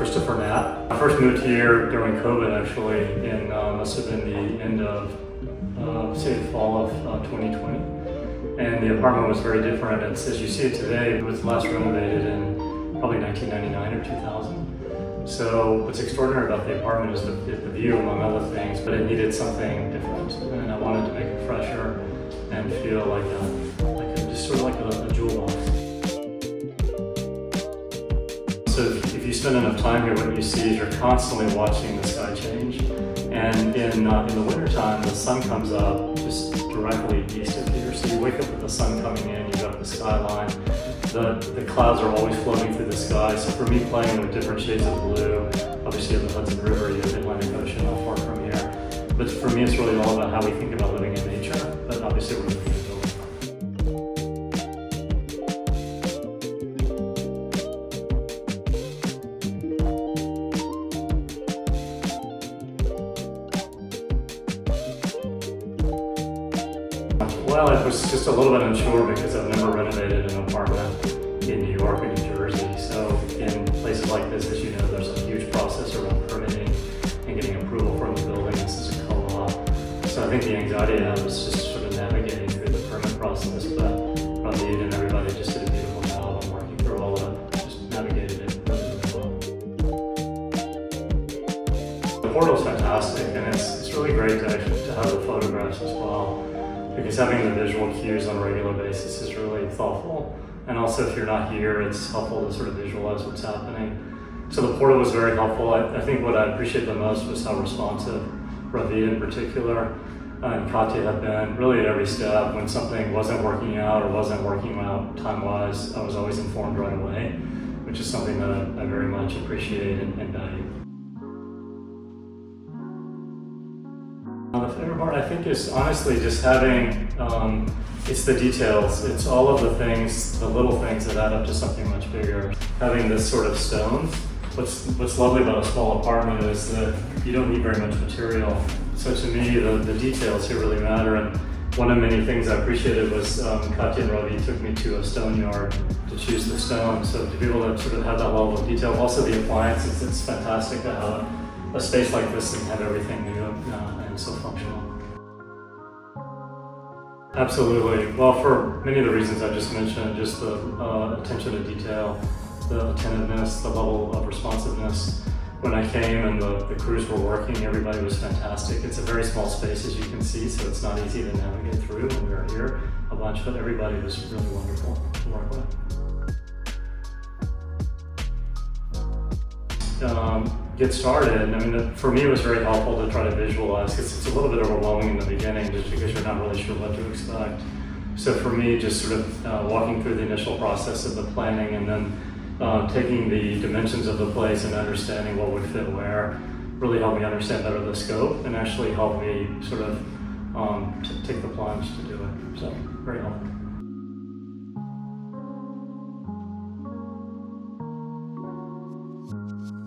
Christopher Knapp. I first moved here during COVID actually, in must have been the end of, say the fall of 2020. And the apartment was very different. It's, as you see it today, it was last renovated in probably 1999 or 2000. So what's extraordinary about the apartment is the view, among other things, but it needed something different. And I wanted to make it fresher and feel like just sort of like a jewel box. So if you spend enough time here, what you see is you're constantly watching the sky change. And in the wintertime, the sun comes up just directly east of here. So you wake up with the sun coming in, you've got the skyline. The clouds are always floating through the sky. So for me, playing with different shades of blue, obviously you have the Hudson River, you have the Atlantic Ocean not far from here. But for me, it's really all about how we think about living in nature. But obviously we're living in a building. Well, I was just a little bit unsure because I've never renovated an apartment in New York or New Jersey. So in places like this, as you know, there's a huge process around permitting and getting approval from the building. This is a co-op. So I think the anxiety I had was just sort of navigating through the permit process, but Ravit and everybody just did a beautiful job of working through all of it, just navigated it really well. The portal's fantastic, and it's really great to have the photographs as well, because having the visual cues on a regular basis is really thoughtful. And also, if you're not here, it's helpful to sort of visualize what's happening. So the portal was very helpful. I think what I appreciated the most was how responsive Ravit in particular and Katia have been really at every step. When something wasn't working out or wasn't working out time-wise, I was always informed right away, which is something that I very much appreciate and value. The favorite part, I think, is honestly just having, it's the details. It's all of the things, the little things that add up to something much bigger. Having this sort of stone, what's lovely about a small apartment is that you don't need very much material. So to me, the details here really matter. And one of many things I appreciated was Katia and Ravit took me to a stone yard to choose the stone. So to be able to sort of have that level of detail. Also the appliances, it's fantastic to have a space like this and have everything new and so functional. Absolutely. Well, for many of the reasons I just mentioned, just the attention to detail, the attentiveness, the level of responsiveness. When I came and the crews were working, everybody was fantastic. It's a very small space, as you can see, so it's not easy to navigate through when we were here a bunch, but everybody was really wonderful to work with. Get started. I mean, for me, it was very helpful to try to visualize because it's a little bit overwhelming in the beginning just because you're not really sure what to expect. So for me, just sort of walking through the initial process of the planning and then taking the dimensions of the place and understanding what would fit where really helped me understand better the scope and actually helped me sort of take the plunge to do it. So very helpful.